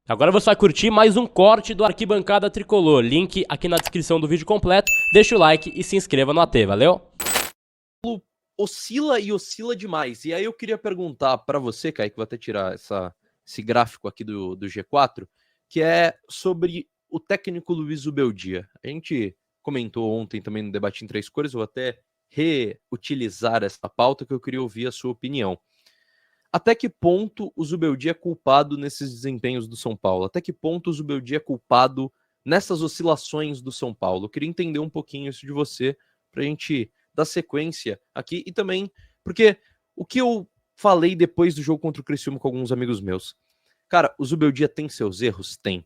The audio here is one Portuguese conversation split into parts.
Agora você vai curtir mais um corte do Arquibancada Tricolor. Link aqui na descrição do vídeo completo. Deixa o like e se inscreva no AT, valeu? Oscila e oscila demais. E aí eu queria perguntar para você, Kaique, vou até tirar esse gráfico aqui do G4, que é sobre o técnico Luiz Ubeldia. A gente comentou ontem também no debate em três cores, vou até reutilizar essa pauta que eu queria ouvir a sua opinião. Até que ponto o Zubeldia é culpado nesses desempenhos do São Paulo? Até que ponto o Zubeldia é culpado nessas oscilações do São Paulo? Eu queria entender um pouquinho isso de você, para a gente dar sequência aqui, e também porque o que eu falei depois do jogo contra o Criciúma com alguns amigos meus. Cara, o Zubeldia tem seus erros? Tem.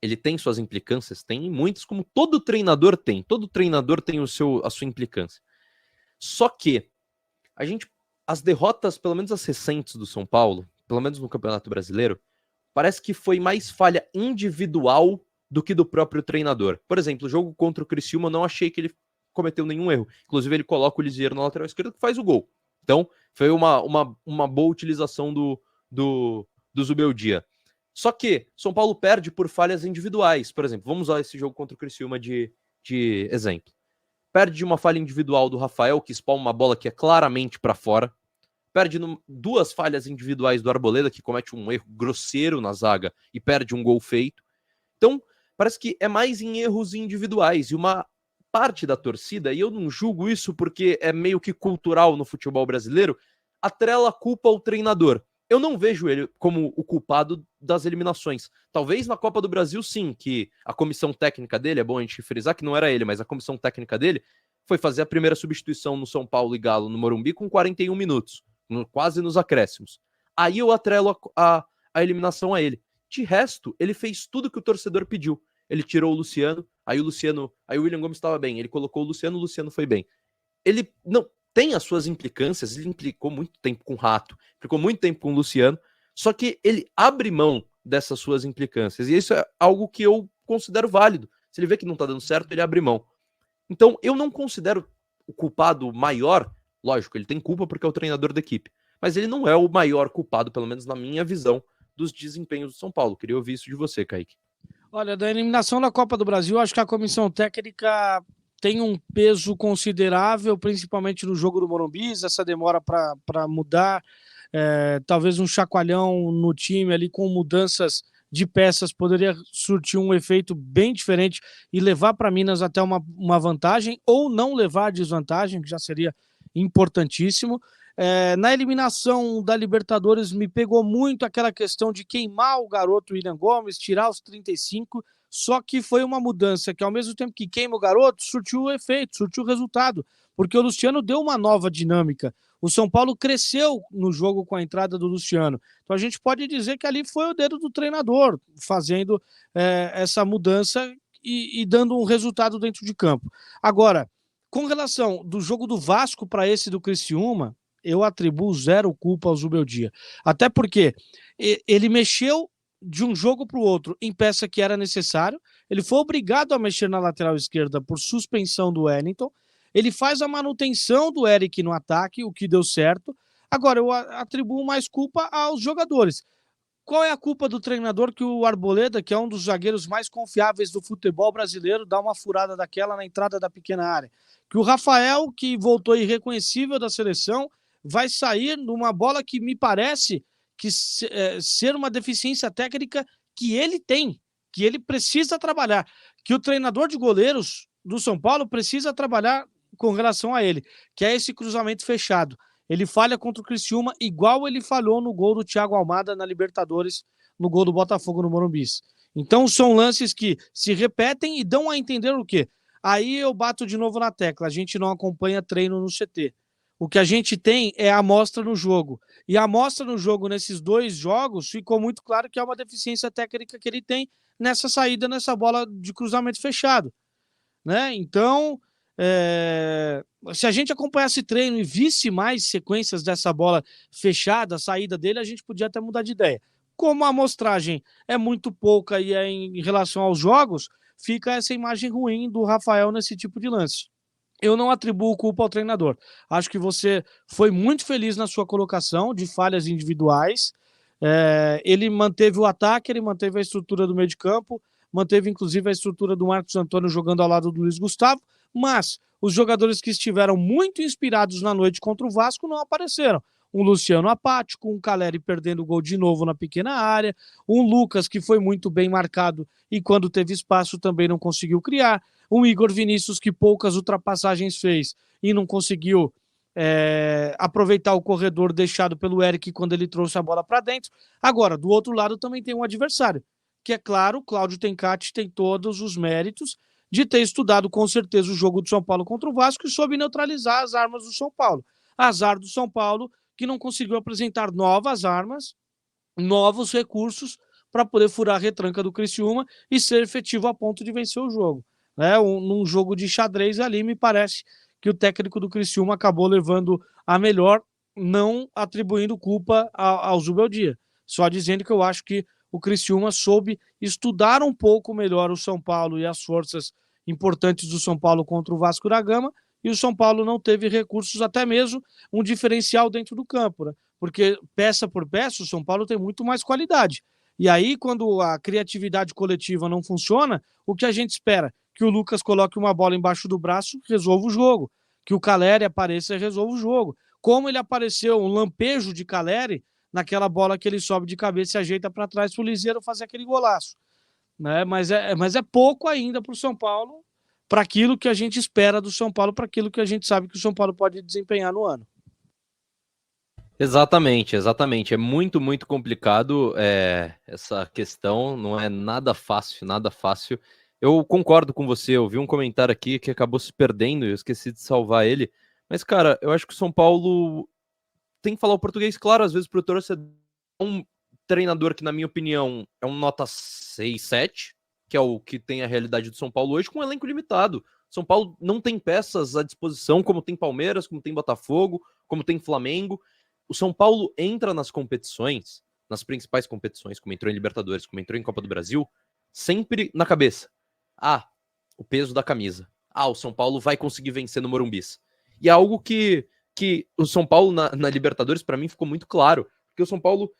Ele tem suas implicâncias? Tem, e muitas, como todo treinador tem. Todo treinador tem a sua implicância. Só que as derrotas, pelo menos as recentes do São Paulo, pelo menos no Campeonato Brasileiro, parece que foi mais falha individual do que do próprio treinador. Por exemplo, o jogo contra o Criciúma, eu não achei que ele cometeu nenhum erro. Inclusive, ele coloca o Lisieiro na lateral esquerda que faz o gol. Então, foi uma boa utilização do Zubeldia. Só que São Paulo perde por falhas individuais. Por exemplo, vamos usar esse jogo contra o Criciúma de exemplo. Perde de uma falha individual do Rafael, que espalma uma bola que é claramente para fora. Perde duas falhas individuais do Arboleda, que comete um erro grosseiro na zaga e perde um gol feito. Então, parece que é mais em erros individuais. E uma parte da torcida, e eu não julgo isso porque é meio que cultural no futebol brasileiro, atrela a culpa ao treinador. Eu não vejo ele como o culpado das eliminações. Talvez na Copa do Brasil, sim, que a comissão técnica dele, é bom a gente frisar que não era ele, mas a comissão técnica dele foi fazer a primeira substituição no São Paulo e Galo no Morumbi com 41 minutos, quase nos acréscimos. Aí eu atrelo a eliminação a ele. De resto, ele fez tudo que o torcedor pediu. Ele tirou o Luciano, aí o William Gomes estava bem, ele colocou o Luciano foi bem. Ele não tem as suas implicâncias, ele implicou muito tempo com o Rato, implicou muito tempo com o Luciano, só que ele abre mão dessas suas implicâncias, e isso é algo que eu considero válido. Se ele vê que não tá dando certo, ele abre mão. Então, eu não considero o culpado maior, lógico, ele tem culpa porque é o treinador da equipe, mas ele não é o maior culpado, pelo menos na minha visão, dos desempenhos do São Paulo. Queria ouvir isso de você, Kaique. Olha, da eliminação da Copa do Brasil, acho que a comissão técnica tem um peso considerável, principalmente no jogo do Morumbi, essa demora para mudar, talvez um chacoalhão no time ali com mudanças de peças poderia surtir um efeito bem diferente e levar para Minas até uma vantagem, ou não levar a desvantagem, que já seria importantíssimo. Na eliminação da Libertadores me pegou muito aquela questão de queimar o garoto William Gomes, tirar os 35, só que foi uma mudança que ao mesmo tempo que queima o garoto, surtiu o efeito, surtiu o resultado, porque o Luciano deu uma nova dinâmica. O São Paulo cresceu no jogo com a entrada do Luciano. Então a gente pode dizer que ali foi o dedo do treinador fazendo essa mudança e dando um resultado dentro de campo. Agora, com relação do jogo do Vasco para esse do Criciúma, eu atribuo zero culpa ao Zubeldia. Até porque ele mexeu de um jogo para o outro em peça que era necessário, ele foi obrigado a mexer na lateral esquerda por suspensão do Wellington, ele faz a manutenção do Eric no ataque, o que deu certo. Agora, eu atribuo mais culpa aos jogadores. Qual é a culpa do treinador que o Arboleda, que é um dos zagueiros mais confiáveis do futebol brasileiro, dá uma furada daquela na entrada da pequena área? Que o Rafael, que voltou irreconhecível da seleção, vai sair numa bola que me parece que ser uma deficiência técnica que ele tem, que ele precisa trabalhar, que o treinador de goleiros do São Paulo precisa trabalhar com relação a ele, que é esse cruzamento fechado. Ele falha contra o Criciúma igual ele falhou no gol do Thiago Almada na Libertadores, no gol do Botafogo no Morumbi. Então são lances que se repetem e dão a entender o quê? Aí eu bato de novo na tecla, a gente não acompanha treino no CT. O que a gente tem é a amostra no jogo. E a amostra no jogo nesses dois jogos ficou muito claro que é uma deficiência técnica que ele tem nessa saída, nessa bola de cruzamento fechado. Né? Então, se a gente acompanhasse treino e visse mais sequências dessa bola fechada, a saída dele, a gente podia até mudar de ideia. Como a amostragem é muito pouca e é em relação aos jogos, fica essa imagem ruim do Rafael nesse tipo de lance. Eu não atribuo culpa ao treinador. Acho que você foi muito feliz na sua colocação de falhas individuais. Ele manteve o ataque, ele manteve a estrutura do meio de campo, manteve inclusive a estrutura do Marcos Antônio jogando ao lado do Luiz Gustavo, mas os jogadores que estiveram muito inspirados na noite contra o Vasco não apareceram. Um Luciano apático, um Caleri perdendo o gol de novo na pequena área, um Lucas que foi muito bem marcado e quando teve espaço também não conseguiu criar, um Igor Vinícius que poucas ultrapassagens fez e não conseguiu aproveitar o corredor deixado pelo Eric quando ele trouxe a bola para dentro. Agora, do outro lado também tem um adversário, que é claro, o Cláudio Tencati tem todos os méritos de ter estudado com certeza o jogo do São Paulo contra o Vasco e soube neutralizar as armas do São Paulo. Azar do São Paulo que não conseguiu apresentar novas armas, novos recursos para poder furar a retranca do Criciúma e ser efetivo a ponto de vencer o jogo. Num jogo de xadrez ali, me parece que o técnico do Criciúma acabou levando a melhor, não atribuindo culpa ao Zubeldia, só dizendo que eu acho que o Criciúma soube estudar um pouco melhor o São Paulo e as forças importantes do São Paulo contra o Vasco da Gama, e o São Paulo não teve recursos, até mesmo um diferencial dentro do campo, né? Porque peça por peça o São Paulo tem muito mais qualidade. E aí, quando a criatividade coletiva não funciona, o que a gente espera? Que o Lucas coloque uma bola embaixo do braço, resolva o jogo. Que o Caleri apareça e resolva o jogo. Como ele apareceu, um lampejo de Caleri, naquela bola que ele sobe de cabeça e ajeita para trás para o Liseiro fazer aquele golaço. Né? Mas é pouco ainda para o São Paulo, para aquilo que a gente espera do São Paulo, para aquilo que a gente sabe que o São Paulo pode desempenhar no ano. Exatamente, exatamente. É muito, muito complicado essa questão, não é nada fácil, nada fácil. Eu concordo com você, eu vi um comentário aqui que acabou se perdendo e eu esqueci de salvar ele. Mas, cara, eu acho que o São Paulo tem que falar o português claro, às vezes, pro torcedor. Um treinador que, na minha opinião, é um nota 6, 7, que é o que tem a realidade do São Paulo hoje, com um elenco limitado. São Paulo não tem peças à disposição, como tem Palmeiras, como tem Botafogo, como tem Flamengo. O São Paulo entra nas competições, nas principais competições, como entrou em Libertadores, como entrou em Copa do Brasil, sempre na cabeça. O peso da camisa. O São Paulo vai conseguir vencer no Morumbis. E é algo que o São Paulo na Libertadores, para mim, ficou muito claro. Porque o São Paulo,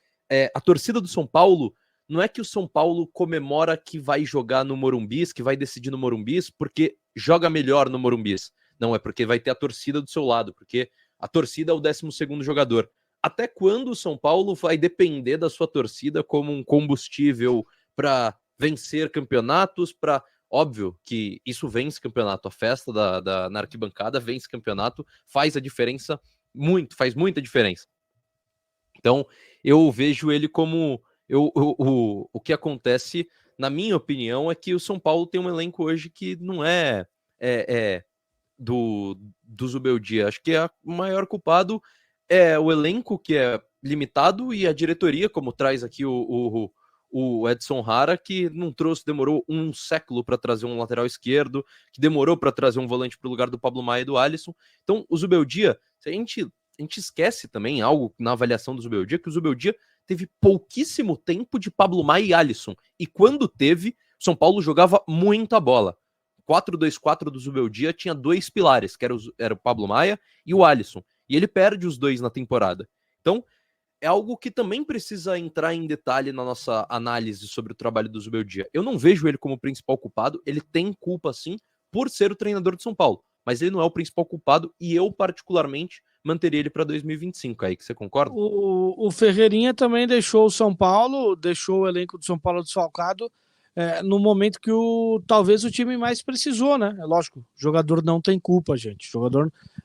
a torcida do São Paulo, não é que o São Paulo comemora que vai jogar no Morumbis, que vai decidir no Morumbis, porque joga melhor no Morumbis. Não, é porque vai ter a torcida do seu lado, porque a torcida é o 12º jogador. Até quando o São Paulo vai depender da sua torcida como um combustível para vencer campeonatos, para... Óbvio que isso vence campeonato, a festa na arquibancada vence campeonato, faz a diferença faz muita diferença. Então, eu vejo ele como... o que acontece, na minha opinião, é que o São Paulo tem um elenco hoje que não é do Zubeldia. Acho que o maior culpado é o elenco, que é limitado, e a diretoria, como traz aqui o Edson Rara, que não demorou um século para trazer um lateral esquerdo, que demorou para trazer um volante para o lugar do Pablo Maia e do Alisson. Então, o Zubeldia, se a gente esquece também algo na avaliação do Zubeldia, que o Zubeldia teve pouquíssimo tempo de Pablo Maia e Alisson, e quando teve, São Paulo jogava muita bola. 4-2-4 do Zubeldia tinha 2 pilares, que era o Pablo Maia e o Alisson, e ele perde os 2 na temporada. Então, é algo que também precisa entrar em detalhe na nossa análise sobre o trabalho do Zubeldia. Eu não vejo ele como o principal culpado, ele tem culpa sim por ser o treinador de São Paulo, mas ele não é o principal culpado, e eu particularmente manteria ele para 2025, aí que você concorda? O Ferreirinha também deixou o São Paulo, deixou o elenco do São Paulo desfalcado no momento que talvez o time mais precisou, né? É lógico, o jogador não tem culpa, gente.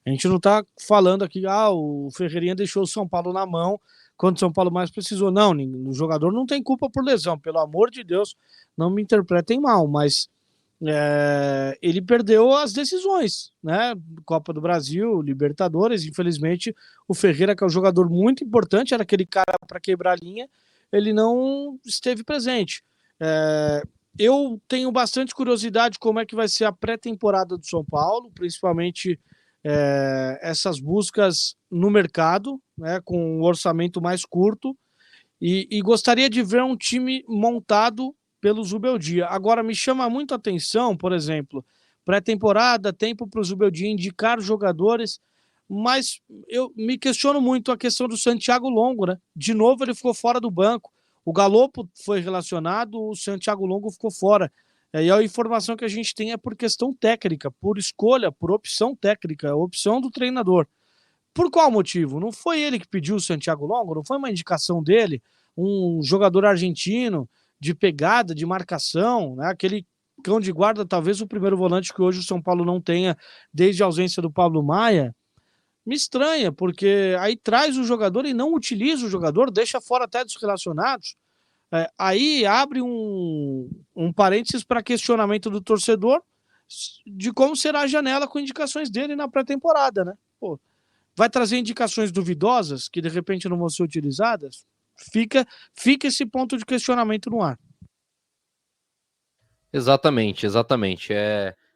A gente não tá falando aqui, o Ferreirinha deixou o São Paulo na mão quando o São Paulo mais precisou. Não, o jogador não tem culpa por lesão, pelo amor de Deus, não me interpretem mal, mas ele perdeu as decisões, né? Copa do Brasil, Libertadores, infelizmente o Ferreira, que é um jogador muito importante, era aquele cara para quebrar a linha, ele não esteve presente. Eu tenho bastante curiosidade como é que vai ser a pré-temporada do São Paulo, principalmente essas buscas no mercado, né, com um orçamento mais curto, e gostaria de ver um time montado pelo Zubeldia. Agora, me chama muito a atenção, por exemplo, pré-temporada, tempo para o Zubeldia indicar jogadores, mas eu me questiono muito a questão do Santiago Longo, né? De novo ele ficou fora do banco. O Galopo foi relacionado, o Santiago Longo ficou fora. E a informação que a gente tem é por questão técnica, por escolha, por opção técnica, opção do treinador. Por qual motivo? Não foi ele que pediu o Santiago Longo, não foi uma indicação dele, um jogador argentino de pegada, de marcação, né? Aquele cão de guarda, talvez o primeiro volante que hoje o São Paulo não tenha desde a ausência do Pablo Maia. Me estranha, porque aí traz o jogador e não utiliza o jogador, deixa fora até dos relacionados. Aí abre um parênteses para questionamento do torcedor de como será a janela com indicações dele na pré-temporada, né? Pô, vai trazer indicações duvidosas que de repente não vão ser utilizadas? Fica esse ponto de questionamento no ar. Exatamente, exatamente.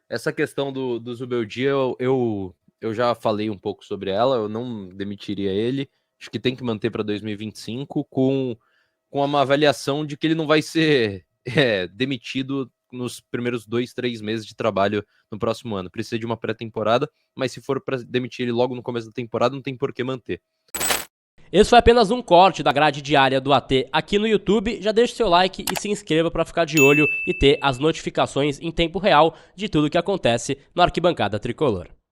Essa questão do Zubeldia, eu já falei um pouco sobre ela, eu não demitiria ele, acho que tem que manter para 2025 com uma avaliação de que ele não vai ser demitido nos primeiros 2-3 meses de trabalho no próximo ano. Precisa de uma pré-temporada, mas se for para demitir ele logo no começo da temporada, não tem por que manter. Esse foi apenas um corte da grade diária do AT aqui no YouTube. Já deixe seu like e se inscreva para ficar de olho e ter as notificações em tempo real de tudo que acontece no Arquibancada Tricolor.